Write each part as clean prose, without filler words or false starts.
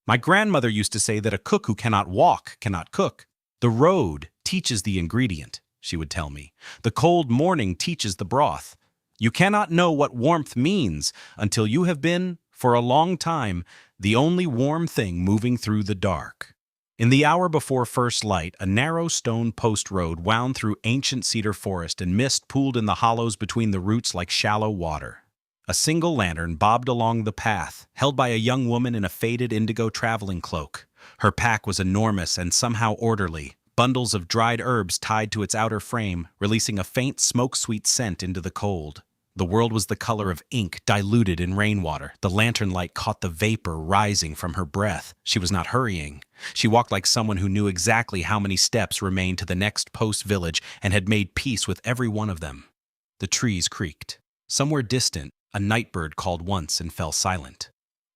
My grandmother used to say that a cook who cannot walk cannot cook. The road teaches the ingredient, she would tell me. The cold morning teaches the broth. You cannot know what warmth means until you have been, for a long time, the only warm thing moving through the dark. In the hour before first light, a narrow stone post road wound through ancient cedar forest, and mist pooled in the hollows between the roots like shallow water. A single lantern bobbed along the path, held by a young woman in a faded indigo traveling cloak. Her pack was enormous and somehow orderly, bundles of dried herbs tied to its outer frame, releasing a faint smoke-sweet scent into the cold. The world was the color of ink diluted in rainwater. The lantern light caught the vapor rising from her breath. She was not hurrying. She walked like someone who knew exactly how many steps remained to the next post village and had made peace with every one of them. The trees creaked. Somewhere distant, a nightbird called once and fell silent.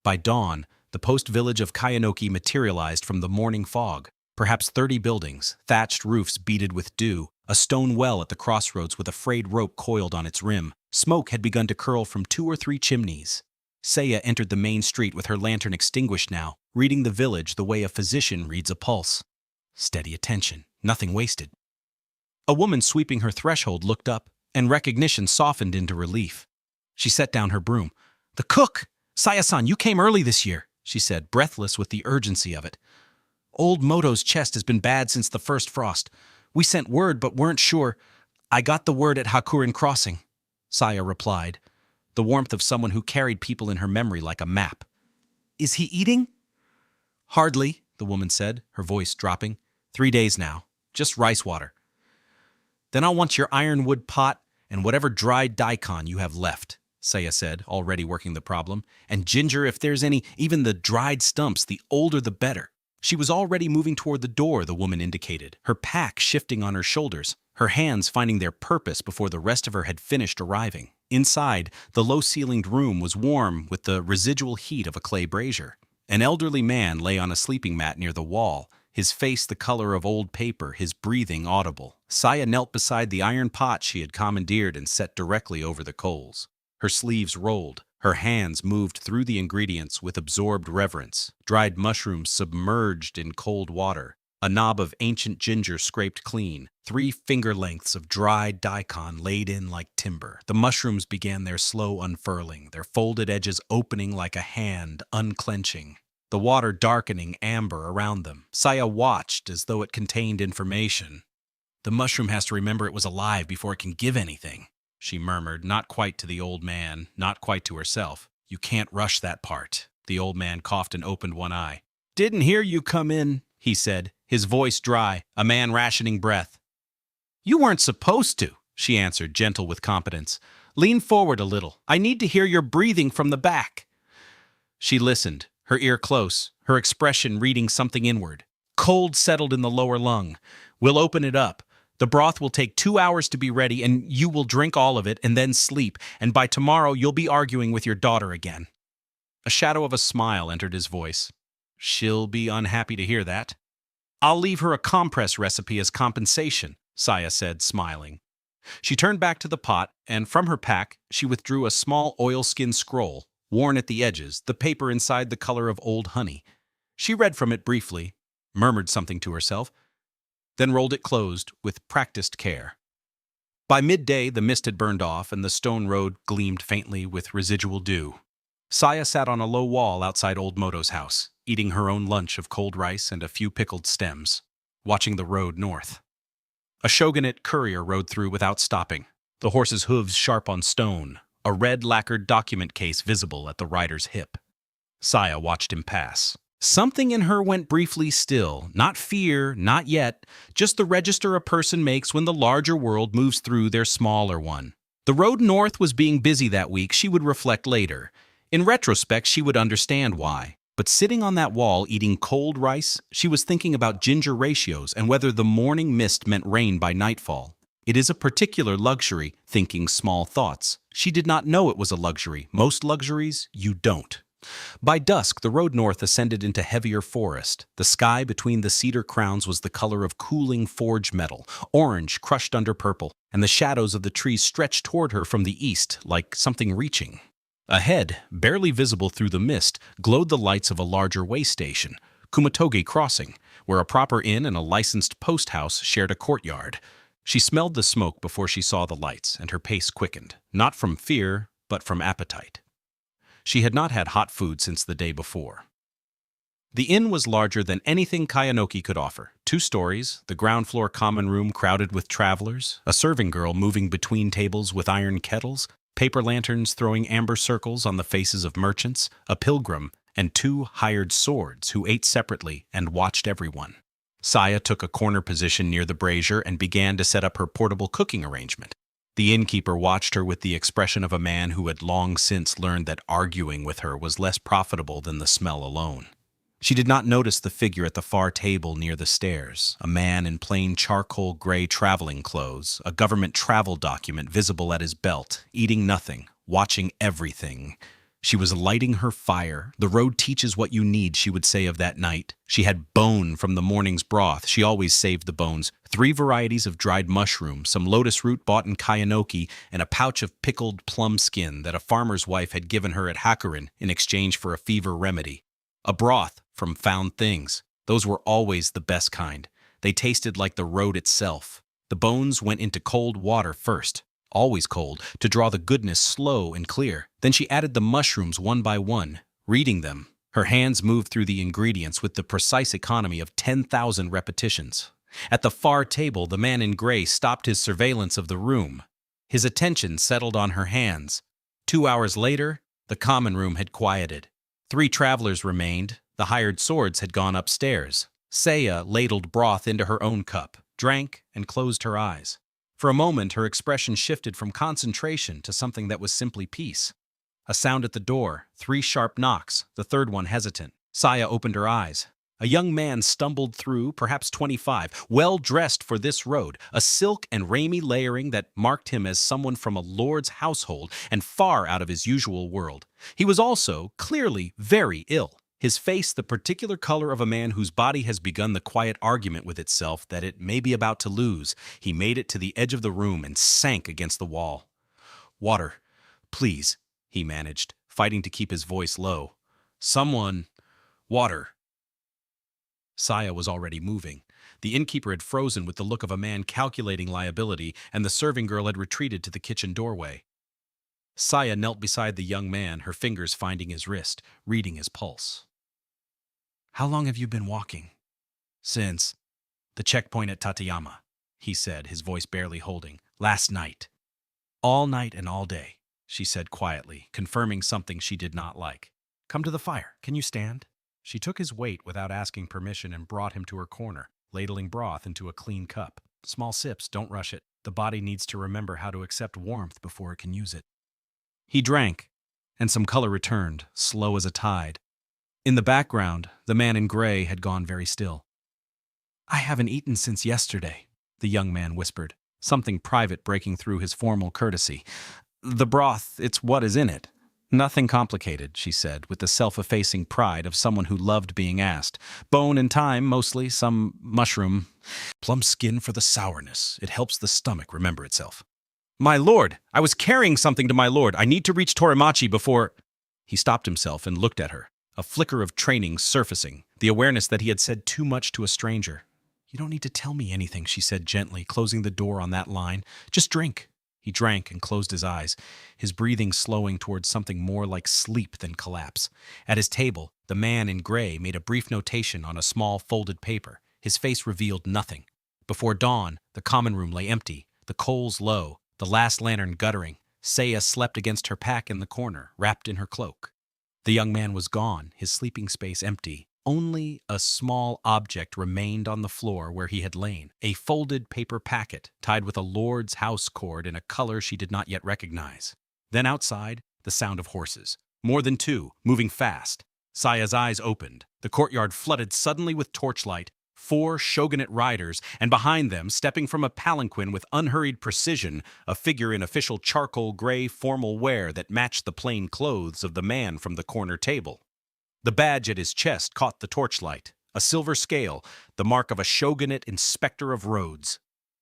By dawn, the post village of Kayanoki materialized from the morning fog. Perhaps 30 buildings, thatched roofs beaded with dew, a stone well at the crossroads with a frayed rope coiled on its rim. Smoke had begun to curl from 2 or 3 chimneys. Saya entered the main street with her lantern extinguished now, reading the village the way a physician reads a pulse. Steady attention, nothing wasted. A woman sweeping her threshold looked up, and recognition softened into relief. She set down her broom. "The cook! Saya-san, you came early this year," she said, breathless with the urgency of it. "Old Moto's chest has been bad since the first frost. We sent word but weren't sure. I got the word at Hakurin Crossing," Saya replied, the warmth of someone who carried people in her memory like a map. "Is he eating?" "Hardly," the woman said, her voice dropping. 3 days now. Just rice water." "Then I'll want your ironwood pot and whatever dried daikon you have left," Saya said, already working the problem. "And ginger if there's any, even the dried stumps, the older the better." She was already moving toward the door, the woman indicated, her pack shifting on her shoulders, her hands finding their purpose before the rest of her had finished arriving. Inside, the low-ceilinged room was warm with the residual heat of a clay brazier. An elderly man lay on a sleeping mat near the wall, his face the color of old paper, his breathing audible. Saya knelt beside the iron pot she had commandeered and set directly over the coals. Her sleeves rolled. Her hands moved through the ingredients with absorbed reverence. Dried mushrooms submerged in cold water. A knob of ancient ginger scraped clean. 3 finger lengths of dried daikon laid in like timber. The mushrooms began their slow unfurling, their folded edges opening like a hand, unclenching. The water darkening amber around them. Saya watched as though it contained information. "The mushroom has to remember it was alive before it can give anything," she murmured, not quite to the old man, not quite to herself. "You can't rush that part." The old man coughed and opened one eye. "Didn't hear you come in," he said, his voice dry, a man rationing breath. "You weren't supposed to," she answered, gentle with competence. "Lean forward a little. I need to hear your breathing from the back." She listened, her ear close, her expression reading something inward. Cold settled in the lower lung. "We'll open it up. The broth will take 2 hours to be ready, and you will drink all of it and then sleep, and by tomorrow you'll be arguing with your daughter again." A shadow of a smile entered his voice. "She'll be unhappy to hear that." "I'll leave her a compress recipe as compensation," Saya said, smiling. She turned back to the pot, and from her pack she withdrew a small oilskin scroll, worn at the edges, the paper inside the color of old honey. She read from it briefly, murmured something to herself, then rolled it closed with practiced care. By midday, the mist had burned off, and the stone road gleamed faintly with residual dew. Saya sat on a low wall outside old Moto's house, eating her own lunch of cold rice and a few pickled stems, watching the road north. A shogunate courier rode through without stopping, the horse's hooves sharp on stone, a red lacquered document case visible at the rider's hip. Saya watched him pass. Something in her went briefly still, not fear, not yet, just the register a person makes when the larger world moves through their smaller one. The road north was being busy that week, she would reflect later. In retrospect, she would understand why. But sitting on that wall eating cold rice, she was thinking about ginger ratios and whether the morning mist meant rain by nightfall. It is a particular luxury, thinking small thoughts. She did not know it was a luxury. Most luxuries, you don't. By dusk, the road north ascended into heavier forest. The sky between the cedar crowns was the color of cooling forged metal, orange crushed under purple, and the shadows of the trees stretched toward her from the east like something reaching. Ahead, barely visible through the mist, glowed the lights of a larger way station, Kumotoge Crossing, where a proper inn and a licensed post house shared a courtyard. She smelled the smoke before she saw the lights, and her pace quickened, not from fear, but from appetite. She had not had hot food since the day before. The inn was larger than anything Kayanoki could offer. 2 stories, the ground floor common room crowded with travelers, a serving girl moving between tables with iron kettles, paper lanterns throwing amber circles on the faces of merchants, a pilgrim, and 2 hired swords who ate separately and watched everyone. Saya took a corner position near the brazier and began to set up her portable cooking arrangement. The innkeeper watched her with the expression of a man who had long since learned that arguing with her was less profitable than the smell alone. She did not notice the figure at the far table near the stairs, a man in plain charcoal gray traveling clothes, a government travel document visible at his belt, eating nothing, watching everything. She was lighting her fire. The road teaches what you need, she would say of that night. She had bone from the morning's broth. She always saved the bones. 3 varieties of dried mushroom, some lotus root bought in Kayanoki, and a pouch of pickled plum skin that a farmer's wife had given her at Hakurin in exchange for a fever remedy. A broth from found things. Those were always the best kind. They tasted like the road itself. The bones went into cold water first, always cold, to draw the goodness slow and clear. Then she added the mushrooms one by one, reading them. Her hands moved through the ingredients with the precise economy of 10,000 repetitions. At the far table, the man in gray stopped his surveillance of the room. His attention settled on her hands. 2 hours later, the common room had quieted. 3 travelers remained. The hired swords had gone upstairs. Saya ladled broth into her own cup, drank, and closed her eyes. For a moment, her expression shifted from concentration to something that was simply peace. A sound at the door, 3 sharp knocks, the third one hesitant. Saya opened her eyes. A young man stumbled through, perhaps 25, well-dressed for this road, a silk and ramy layering that marked him as someone from a lord's household and far out of his usual world. He was also, clearly, very ill. His face the particular color of a man whose body has begun the quiet argument with itself that it may be about to lose. He made it to the edge of the room and sank against the wall. "Water, please," he managed, fighting to keep his voice low. "Someone, water." Saya was already moving. The innkeeper had frozen with the look of a man calculating liability, and the serving girl had retreated to the kitchen doorway. Saya knelt beside the young man, her fingers finding his wrist, reading his pulse. "How long have you been walking?" "Since the checkpoint at Tateyama," he said, his voice barely holding. "Last night." "All night and all day," she said quietly, confirming something she did not like. "Come to the fire. Can you stand?" She took his weight without asking permission and brought him to her corner, ladling broth into a clean cup. "Small sips, don't rush it. The body needs to remember how to accept warmth before it can use it." He drank, and some color returned, slow as a tide. In the background, the man in gray had gone very still. "I haven't eaten since yesterday," the young man whispered, something private breaking through his formal courtesy. "The broth, it's what is in it." "Nothing complicated," she said, with the self-effacing pride of someone who loved being asked. "Bone and thyme, mostly, some mushroom. Plum skin for the sourness. It helps the stomach remember itself." "My lord, I was carrying something to my lord. I need to reach Torimachi before—" He stopped himself and looked at her, a flicker of training surfacing, the awareness that he had said too much to a stranger. "You don't need to tell me anything," she said gently, closing the door on that line. "Just drink." He drank and closed his eyes, his breathing slowing towards something more like sleep than collapse. At his table, the man in gray made a brief notation on a small folded paper. His face revealed nothing. Before dawn, the common room lay empty, the coals low, the last lantern guttering. Saya slept against her pack in the corner, wrapped in her cloak. The young man was gone, his sleeping space empty. Only a small object remained on the floor where he had lain, a folded paper packet tied with a lord's house cord in a color she did not yet recognize. Then outside, the sound of horses. More than 2, moving fast. Saya's eyes opened. The courtyard flooded suddenly with torchlight. 4 shogunate riders, and behind them, stepping from a palanquin with unhurried precision, a figure in official charcoal gray formal wear that matched the plain clothes of the man from the corner table. The badge at his chest caught the torchlight, a silver scale, the mark of a shogunate inspector of roads.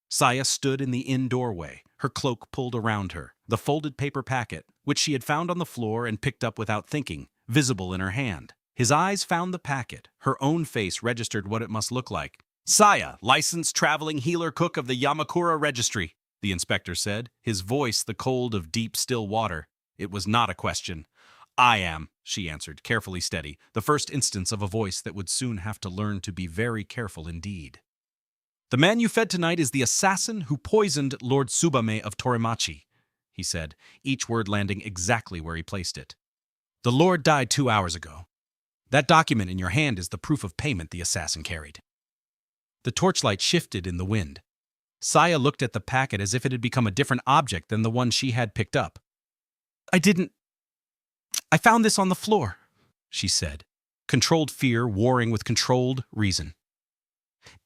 Saya stood in the inn doorway, her cloak pulled around her, the folded paper packet, which she had found on the floor and picked up without thinking, visible in her hand. His eyes found the packet. Her own face registered what it must look like. "Saya, licensed traveling healer cook of the Yamakura Registry," the inspector said, his voice the cold of deep, still water. It was not a question. "I am," she answered, carefully steady, the first instance of a voice that would soon have to learn to be very careful indeed. "The man you fed tonight is the assassin who poisoned Lord Tsubame of Torimachi," he said, each word landing exactly where he placed it. "The lord died 2 hours ago. That document in your hand is the proof of payment the assassin carried." The torchlight shifted in the wind. Saya looked at the packet as if it had become a different object than the one she had picked up. I found this on the floor," she said, controlled fear warring with controlled reason.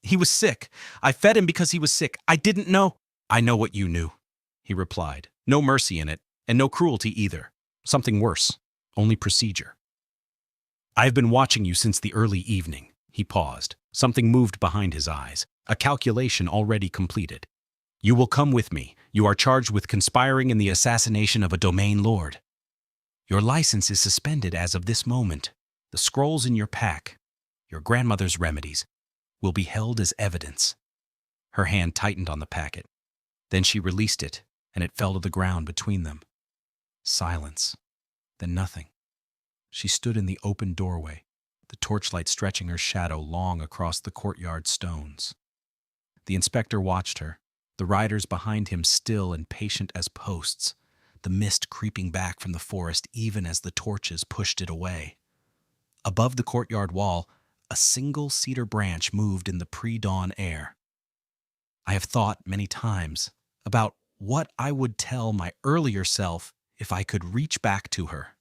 "He was sick. I fed him because he was sick. I didn't know." "I know what you knew," he replied. No mercy in it, and no cruelty either. Something worse, only procedure. "I have been watching you since the early evening." He paused. Something moved behind his eyes, a calculation already completed. "You will come with me. You are charged with conspiring in the assassination of a domain lord. Your license is suspended as of this moment. The scrolls in your pack, your grandmother's remedies, will be held as evidence." Her hand tightened on the packet. Then she released it, and it fell to the ground between them. Silence. Then nothing. She stood in the open doorway, the torchlight stretching her shadow long across the courtyard stones. The inspector watched her, the riders behind him still and patient as posts, the mist creeping back from the forest even as the torches pushed it away. Above the courtyard wall, a single cedar branch moved in the pre-dawn air. I have thought many times about what I would tell my earlier self if I could reach back to her.